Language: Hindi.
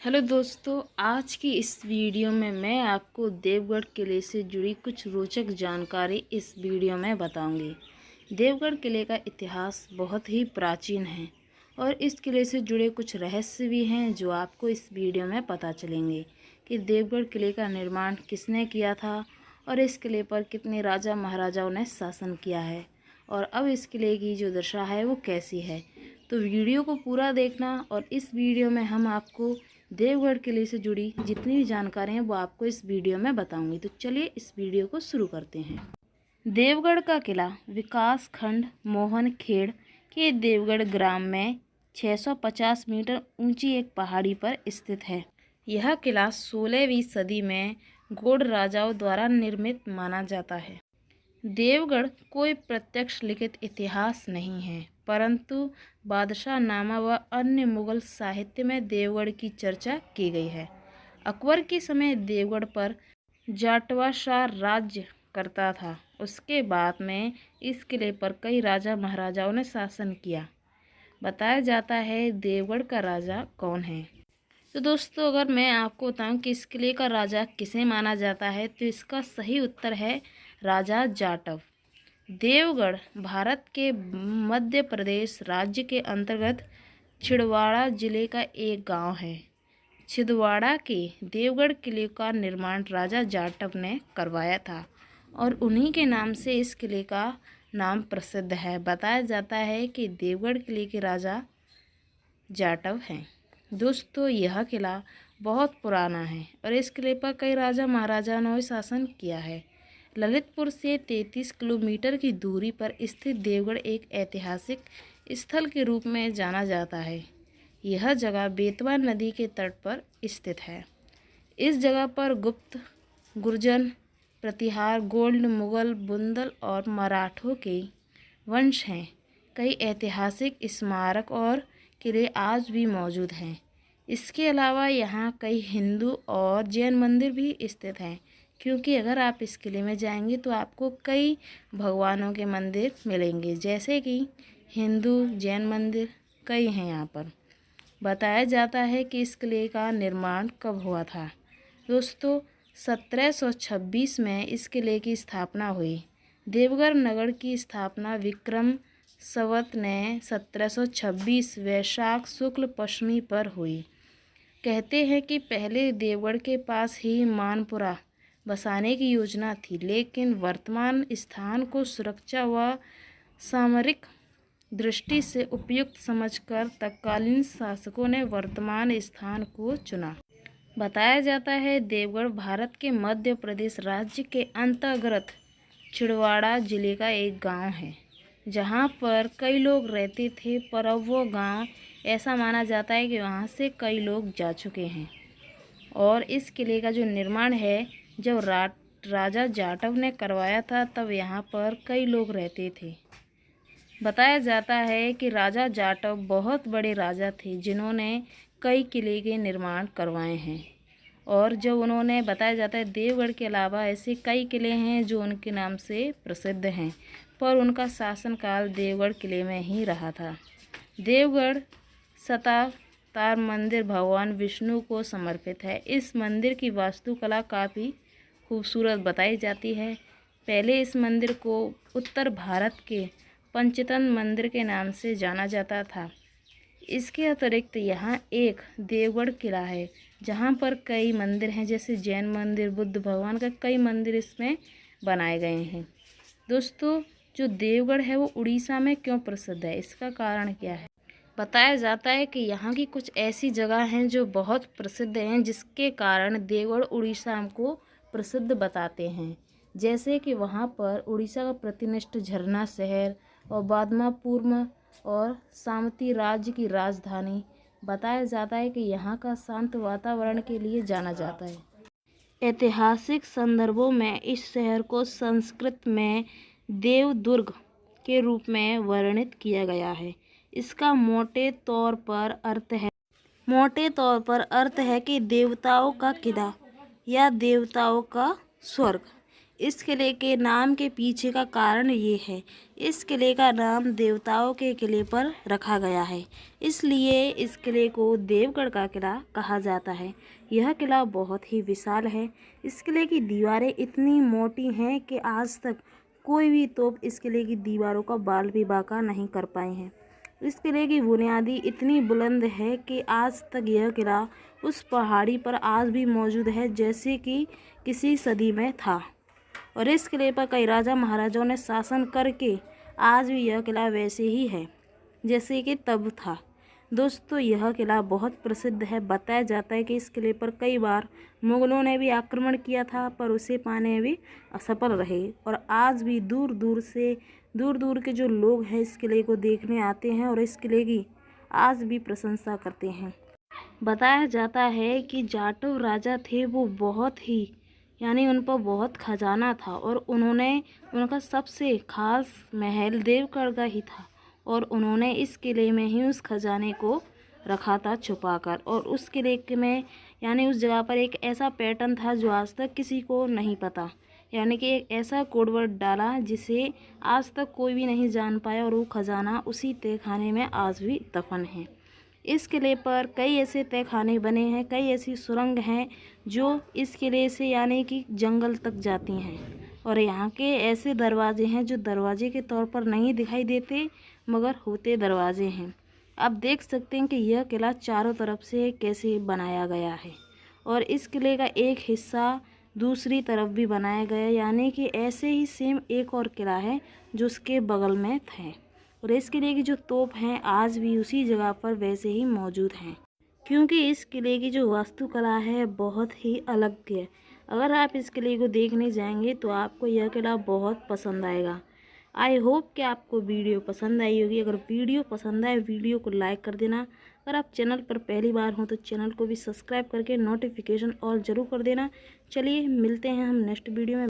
हेलो दोस्तों, आज की इस वीडियो में मैं आपको देवगढ़ किले से जुड़ी कुछ रोचक जानकारी इस वीडियो में बताऊंगी। देवगढ़ किले का इतिहास बहुत ही प्राचीन है और इस किले से जुड़े कुछ रहस्य भी हैं जो आपको इस वीडियो में पता चलेंगे कि देवगढ़ किले का निर्माण किसने किया था और इस किले पर कितने राजा महाराजाओं ने शासन किया है और अब इस किले की जो दशा है वो कैसी है। तो वीडियो को पूरा देखना और इस वीडियो में हम आपको देवगढ़ किले से जुड़ी जितनी भी जानकारी हैं वो आपको इस वीडियो में बताऊंगी। तो चलिए इस वीडियो को शुरू करते हैं। देवगढ़ का किला विकास खंड मोहनखेड़ के देवगढ़ ग्राम में 650 मीटर ऊंची एक पहाड़ी पर स्थित है। यह किला 16वीं सदी में गौड़ राजाओं द्वारा निर्मित माना जाता है। देवगढ़ कोई प्रत्यक्ष लिखित इतिहास नहीं है, परंतु बादशाहनामा व अन्य मुगल साहित्य में देवगढ़ की चर्चा की गई है। अकबर के समय देवगढ़ पर जाटवा शाह राज्य करता था। उसके बाद में इस किले पर कई राजा महाराजाओं ने शासन किया। बताया जाता है देवगढ़ का राजा कौन है। तो दोस्तों, अगर मैं आपको बताऊं कि इस किले का राजा किसे माना जाता है तो इसका सही उत्तर है राजा जाटव। देवगढ़ भारत के मध्य प्रदेश राज्य के अंतर्गत छिंदवाड़ा जिले का एक गांव है। छिंदवाड़ा के देवगढ़ किले का निर्माण राजा जाटव ने करवाया था और उन्हीं के नाम से इस किले का नाम प्रसिद्ध है। बताया जाता है कि देवगढ़ किले के राजा जाटव हैं। दोस्तों, यह किला बहुत पुराना है और इस किले पर कई राजा महाराजाओं ने शासन किया है। ललितपुर से 33 किलोमीटर की दूरी पर स्थित देवगढ़ एक ऐतिहासिक स्थल के रूप में जाना जाता है। यह जगह बेतवा नदी के तट पर स्थित है। इस जगह पर गुप्त, गुर्जर, प्रतिहार, गोंड, मुगल, बुंदल और मराठों के वंश हैं। कई ऐतिहासिक स्मारक और किले आज भी मौजूद हैं। इसके अलावा यहाँ कई हिंदू और जैन मंदिर भी स्थित हैं, क्योंकि अगर आप इस किले में जाएंगे तो आपको कई भगवानों के मंदिर मिलेंगे, जैसे कि हिंदू जैन मंदिर कई हैं यहाँ पर। बताया जाता है कि इस किले का निर्माण कब हुआ था। दोस्तों, 1726 में इस किले की स्थापना हुई। देवगढ़ नगर की स्थापना विक्रम संवत ने 1726 वैशाख शुक्ल पश्चिमी पर हुई। कहते हैं कि पहले देवगढ़ के पास ही मानपुरा बसाने की योजना थी, लेकिन वर्तमान स्थान को सुरक्षा व सामरिक दृष्टि से उपयुक्त समझकर तत्कालीन शासकों ने वर्तमान स्थान को चुना। बताया जाता है देवगढ़ भारत के मध्य प्रदेश राज्य के अंतर्गत छिंदवाड़ा जिले का एक गांव है, जहां पर कई लोग रहते थे, पर अब वो गांव ऐसा माना जाता है कि वहां से कई लोग जा चुके हैं। और इस किले का जो निर्माण है, जब राजा जाटव ने करवाया था तब यहाँ पर कई लोग रहते थे। बताया जाता है कि राजा जाटव बहुत बड़े राजा थे जिन्होंने कई किले के निर्माण करवाए हैं और जब उन्होंने, बताया जाता है देवगढ़ के अलावा ऐसे कई किले हैं जो उनके नाम से प्रसिद्ध हैं, पर उनका शासनकाल देवगढ़ किले में ही रहा था। देवगढ़ शतावतार मंदिर भगवान विष्णु को समर्पित है। इस मंदिर की वास्तुकला काफ़ी खूबसूरत बताई जाती है। पहले इस मंदिर को उत्तर भारत के पंचतन मंदिर के नाम से जाना जाता था। इसके अतिरिक्त यहाँ एक देवगढ़ किला है जहाँ पर कई मंदिर हैं, जैसे जैन मंदिर, बुद्ध भगवान का कई मंदिर इसमें बनाए गए हैं। दोस्तों, जो देवगढ़ है वो उड़ीसा में क्यों प्रसिद्ध है, इसका कारण क्या है। बताया जाता है कि यहाँ की कुछ ऐसी जगह हैं जो बहुत प्रसिद्ध हैं, जिसके कारण देवगढ़ उड़ीसा को प्रसिद्ध बताते हैं। जैसे कि वहाँ पर उड़ीसा का प्रतिष्ठित झरना शहर और बादमापुर और सामती राज्य की राजधानी। बताया जाता है कि यहाँ का शांत वातावरण के लिए जाना जाता है। ऐतिहासिक संदर्भों में इस शहर को संस्कृत में देवदुर्ग के रूप में वर्णित किया गया है। इसका मोटे तौर पर अर्थ है कि देवताओं का किला या देवताओं का स्वर्ग। इस किले के नाम के पीछे का कारण ये है, इस किले का नाम देवताओं के किले पर रखा गया है, इसलिए इस किले को देवगढ़ का किला कहा जाता है। यह किला बहुत ही विशाल है। इस किले की दीवारें इतनी मोटी हैं कि आज तक कोई भी तोप इस किले की दीवारों का बाल भी बांका नहीं कर पाए हैं। इस किले की बुनियादी इतनी बुलंद है कि आज तक यह किला उस पहाड़ी पर आज भी मौजूद है जैसे कि किसी सदी में था, और इस किले पर कई राजा महाराजाओं ने शासन करके आज भी यह किला वैसे ही है जैसे कि तब था। दोस्तों, यह किला बहुत प्रसिद्ध है। बताया जाता है कि इस किले पर कई बार मुगलों ने भी आक्रमण किया था, पर उसे पाने में भी असफल रहे, और आज भी दूर दूर के जो लोग हैं इस किले को देखने आते हैं और इस किले की आज भी प्रशंसा करते हैं। बताया जाता है कि जाटव राजा थे, वो बहुत ही उन पर बहुत खजाना था, और उनका सबसे खास महल देवगढ़ का ही था, और उन्होंने इस किले में ही उस खजाने को रखा था छुपाकर। और उस किले में उस जगह पर एक ऐसा पैटर्न था जो आज तक किसी को नहीं पता, कि एक ऐसा कोडवर्ड डाला जिसे आज तक कोई भी नहीं जान पाया, और वो खजाना उसी तहखाने में आज भी दफन है। इस किले पर कई ऐसे तहखाने बने हैं, कई ऐसी सुरंग हैं जो इस किले से कि जंगल तक जाती हैं, और यहाँ के ऐसे दरवाजे हैं जो दरवाजे के तौर पर नहीं दिखाई देते मगर होते दरवाजे हैं। आप देख सकते हैं कि यह किला चारों तरफ से कैसे बनाया गया है, और इस किले का एक हिस्सा दूसरी तरफ भी बनाया गया, कि ऐसे ही सेम एक और किला है जो उसके बगल में है, और इस किले की जो तोप हैं आज भी उसी जगह पर वैसे ही मौजूद हैं, क्योंकि इस किले की जो वास्तुकला है बहुत ही अलग है। अगर आप इस किले को देखने जाएंगे तो आपको यह किला बहुत पसंद आएगा। आई होप कि आपको वीडियो पसंद आई होगी। अगर वीडियो पसंद आए वीडियो को लाइक कर देना। अगर आप चैनल पर पहली बार हो तो चैनल को भी सब्सक्राइब करके नोटिफिकेशन ऑल ज़रूर कर देना। चलिए मिलते हैं हम नेक्स्ट वीडियो में।